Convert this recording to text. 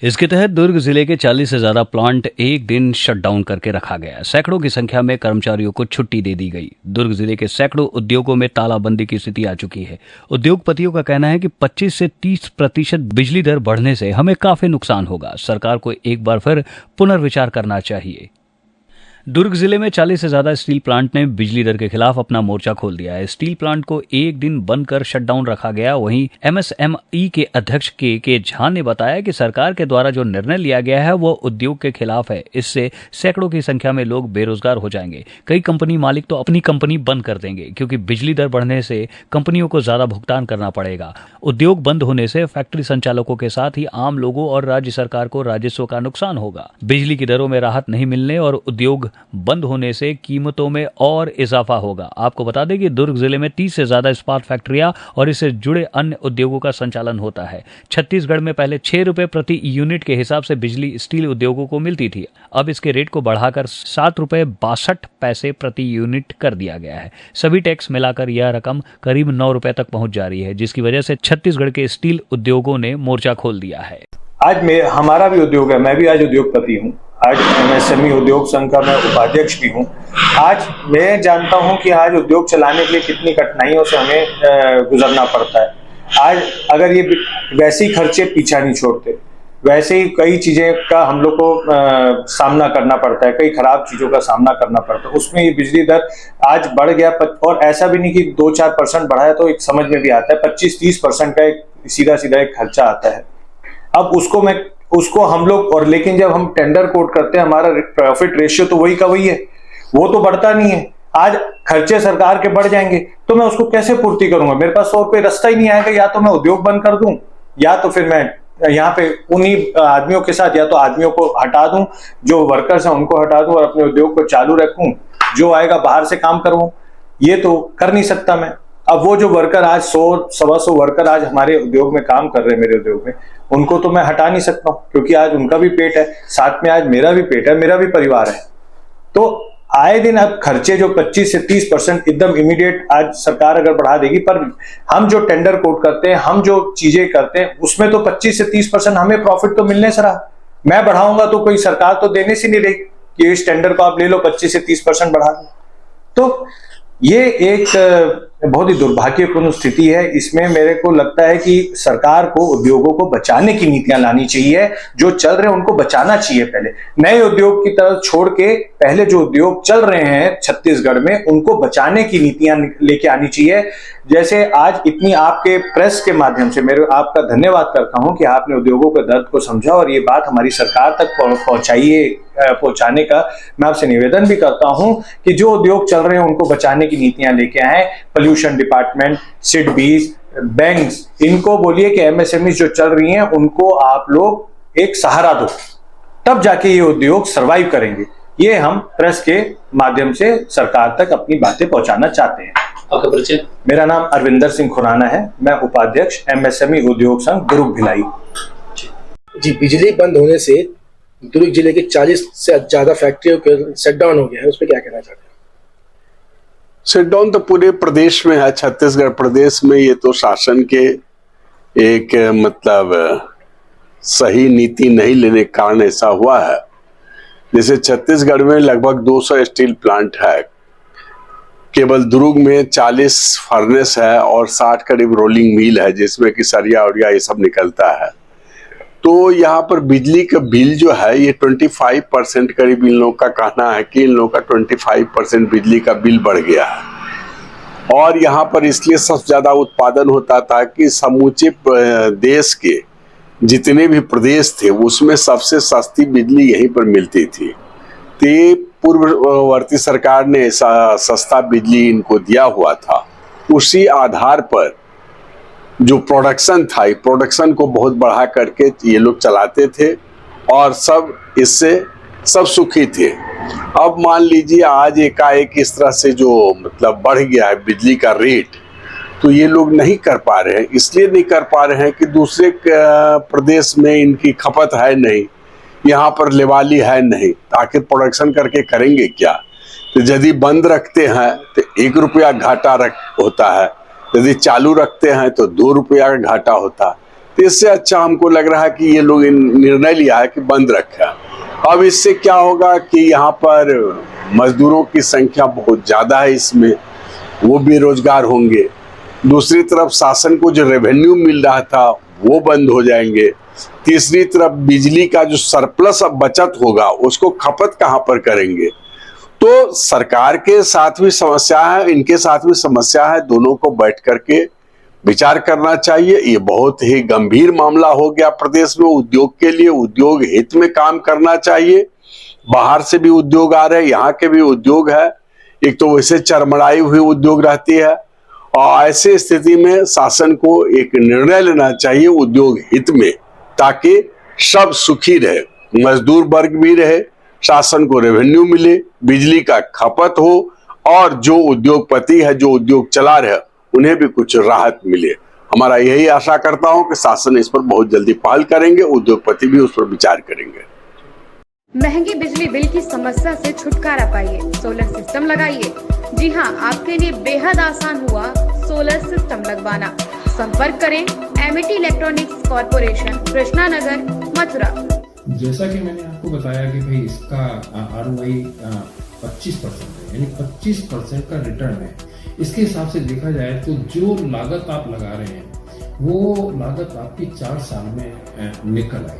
इसके तहत दुर्ग जिले के 40 से ज्यादा प्लांट एक दिन शटडाउन करके रखा गया। सैकड़ों की संख्या में कर्मचारियों को छुट्टी दे दी गई। दुर्ग जिले के सैकड़ों उद्योगों में तालाबंदी की स्थिति आ चुकी है। उद्योगपतियों का कहना है कि 25 से 30% बिजली दर बढ़ने से हमें काफी नुकसान होगा। सरकार को एक बार फिर पुनर्विचार करना चाहिए। दुर्ग जिले में 40 से ज्यादा स्टील प्लांट ने बिजली दर के खिलाफ अपना मोर्चा खोल दिया है। स्टील प्लांट को एक दिन बंद कर शटडाउन रखा गया। वहीं एमएसएमई के अध्यक्ष के झा ने बताया कि सरकार के द्वारा जो निर्णय लिया गया है वो उद्योग के खिलाफ है। इससे सैकड़ों की संख्या में लोग बेरोजगार हो जाएंगे। कई कंपनी मालिक तो अपनी कंपनी बंद कर देंगे, क्योंकि बिजली दर बढ़ने से कंपनियों को ज्यादा भुगतान करना पड़ेगा। उद्योग बंद होने से फैक्ट्री संचालकों के साथ ही आम लोगों और राज्य सरकार को राजस्व का नुकसान होगा। बिजली की दरों में राहत नहीं मिलने और उद्योग बंद होने से कीमतों में और इजाफा होगा। आपको बता दें कि दुर्ग जिले में 30 से ज्यादा इस्पात फैक्ट्रियां और इससे जुड़े अन्य उद्योगों का संचालन होता है। छत्तीसगढ़ में पहले 6 रुपए प्रति यूनिट के हिसाब से बिजली स्टील उद्योगों को मिलती थी। अब इसके रेट को बढ़ाकर 7 रुपए 62 पैसे प्रति यूनिट कर दिया गया है। सभी टैक्स मिलाकर यह रकम करीब 9 रुपए तक पहुंच जा रही है, जिसकी वजह से छत्तीसगढ़ के स्टील उद्योगों ने मोर्चा खोल दिया है। आज हमारा भी उद्योग है, मैं भी आज उद्योगपति हूँ। आज एमएसएमई उद्योग संघ का मैं उपाध्यक्ष भी हूँ। आज मैं जानता हूँ कि आज उद्योग चलाने के लिए कितनी कठिनाइयों से हमें गुजरना पड़ता है। आज अगर ये वैसे ही खर्चे पीछा नहीं छोड़ते, वैसे ही कई चीजें का हम लोग को सामना करना पड़ता है, कई खराब चीजों का सामना करना पड़ता है। उसमें ये बिजली दर आज बढ़ गया, और ऐसा भी नहीं कि 2-4% बढ़ा है तो एक समझ में भी आता है, 25-30% का एक सीधा एक खर्चा आता है। अब उसको हम लोग, और लेकिन जब हम टेंडर कोट करते हैं हमारा प्रॉफिट रेशियो तो वही का वही है, वो तो बढ़ता नहीं है। आज खर्चे सरकार के बढ़ जाएंगे तो मैं उसको कैसे पूर्ति करूंगा? मेरे पास और कोई रास्ता ही नहीं आएगा। या तो मैं उद्योग बंद कर दूं, या तो फिर मैं यहाँ पे उन्हीं आदमियों के साथ, या तो आदमियों को हटा दूं, जो वर्कर्स हैं उनको हटा दूं और अपने उद्योग को चालू रखूं, जो आएगा बाहर से काम करूं। ये तो कर नहीं सकता मैं। अब वो जो वर्कर आज 100-125 वर्कर आज हमारे उद्योग में काम कर रहे हैं, मेरे उद्योग में, उनको तो मैं हटा नहीं सकता हूं, क्योंकि आज उनका भी पेट है, साथ में आज मेरा भी पेट है, मेरा भी परिवार है। तो आए दिन अब खर्चे जो 25 से 30% एकदम इमीडिएट आज सरकार अगर बढ़ा देगी, पर हम जो टेंडर कोट करते हैं, हम जो चीजें करते हैं, उसमें तो 25 से 30% हमें प्रॉफिट तो मिलने से रहा। मैं बढ़ाऊंगा तो कोई सरकार तो देने से नहीं रही कि इस टेंडर को आप ले लो, 25 से 30% बढ़ा दो। तो ये एक बहुत ही दुर्भाग्यपूर्ण स्थिति है। इसमें मेरे को लगता है कि सरकार को उद्योगों को बचाने की नीतियां लानी चाहिए। जो चल रहे हैं उनको बचाना चाहिए, पहले नए उद्योग की तरफ छोड़ के पहले जो उद्योग चल रहे हैं छत्तीसगढ़ में, उनको बचाने की नीतियां लेके आनी चाहिए। जैसे आज इतनी आपके प्रेस के माध्यम से मेरे आपका धन्यवाद करता हूं कि आपने उद्योगों के दर्द को समझा और ये बात हमारी सरकार तक पहुंचाने का मैं आपसे निवेदन भी करता हूं कि जो उद्योग चल रहे हैं उनको बचाने की नीतियां लेके आए। पोल्यूशन डिपार्टमेंट, सिडबीज, बैंक्स, इनको बोलिए कि एमएसएमई जो चल रही हैं उनको आप लोग एक सहारा दो, तब जाके ये उद्योग सरवाइव करेंगे। ये हम प्रेस के माध्यम से सरकार तक अपनी बातें पहुंचाना चाहते हैं। आपका परिचय? मेरा नाम अरविंदर सिंह खुराना है, मैं उपाध्यक्ष एमएसएमई उद्योग संघ दुर्ग भिलाई। जी, बिजली बंद होने से दुर्ग जिले के 40 से ज्यादा फैक्ट्रियों के शटडाउन हो गया है, उस पर क्या कहना चाहते हैं? शटडाउन तो पूरे प्रदेश में है, छत्तीसगढ़ प्रदेश में। ये तो शासन के एक मतलब सही नीति नहीं लेने के कारण ऐसा हुआ है। जैसे छत्तीसगढ़ में लगभग 200 स्टील प्लांट है, केवल दुर्ग में 40 फर्नेस है और 60 करीब रोलिंग मिल है, जिसमें कि सरिया उरिया ये सब निकलता है। तो यहाँ पर बिजली का बिल जो है ये 25% करीब, इन लोगों का कहना है कि इन लोगों का 25% बिजली का बिल बढ़ गया है। और यहाँ पर इसलिए सबसे ज्यादा उत्पादन होता था कि समूचे देश के जितने भी प्रदेश थे उसमें सबसे सस्ती बिजली यहीं पर मिलती थी। तो पूर्ववर्ती सरकार ने सस्ता बिजली इनको दिया हुआ था। उसी आधार पर जो प्रोडक्शन था, प्रोडक्शन को बहुत बढ़ा करके ये लोग चलाते थे और सब इससे सब सुखी थे। अब मान लीजिए आज एकाएक इस तरह से जो मतलब बढ़ गया है बिजली का रेट, तो ये लोग नहीं कर पा रहे हैं। इसलिए नहीं कर पा रहे हैं कि दूसरे प्रदेश में इनकी खपत है नहीं, यहाँ पर लेवाली है नहीं, आखिर प्रोडक्शन करके करेंगे क्या? तो यदि बंद रखते हैं तो 1 रुपया घाटा होता है, यदि चालू रखते हैं तो 2 रुपया का घाटा होता। तो इससे अच्छा हमको लग रहा है कि ये लोग निर्णय लिया है कि बंद रखा। अब इससे क्या होगा कि यहाँ पर मजदूरों की संख्या बहुत ज्यादा है, इसमें वो बेरोजगार होंगे। दूसरी तरफ शासन को जो रेवेन्यू मिल रहा था वो बंद हो जाएंगे। तीसरी तरफ बिजली का जो सरप्लस अब बचत होगा उसको खपत कहाँ पर करेंगे। तो सरकार के साथ भी समस्या है, इनके साथ भी समस्या है, दोनों को बैठ करके विचार करना चाहिए। ये बहुत ही गंभीर मामला हो गया प्रदेश में उद्योग के लिए, उद्योग हित में काम करना चाहिए। बाहर से भी उद्योग आ रहे हैं, यहाँ के भी उद्योग है, एक तो वैसे चरमराई हुई उद्योग रहती है, और ऐसी स्थिति में शासन को एक निर्णय लेना चाहिए उद्योग हित में, ताकि सब सुखी रहे, मजदूर वर्ग भी रहे, शासन को रेवेन्यू मिले, बिजली का खपत हो, और जो उद्योगपति है, जो उद्योग चला रहे, उन्हें भी कुछ राहत मिले। हमारा यही आशा करता हूं कि शासन इस पर बहुत जल्दी पहल करेंगे, उद्योगपति भी उस पर विचार करेंगे। महंगी बिजली बिल की समस्या से छुटकारा पाइए, सोलर सिस्टम लगाइए। जी हां, आपके लिए बेहद आसान हुआ सोलर सिस्टम लगवाना। संपर्क करें Amity electronics corporation, Krishna Nagar, Mathura. जैसा कि मैंने आपको बताया कि भाई इसका ROI 25% है, यानी 25% का रिटर्न है। इसके हिसाब से देखा जाए तो जो लागत आप लगा रहे हैं वो लागत आपकी 4 साल में निकल आएगी।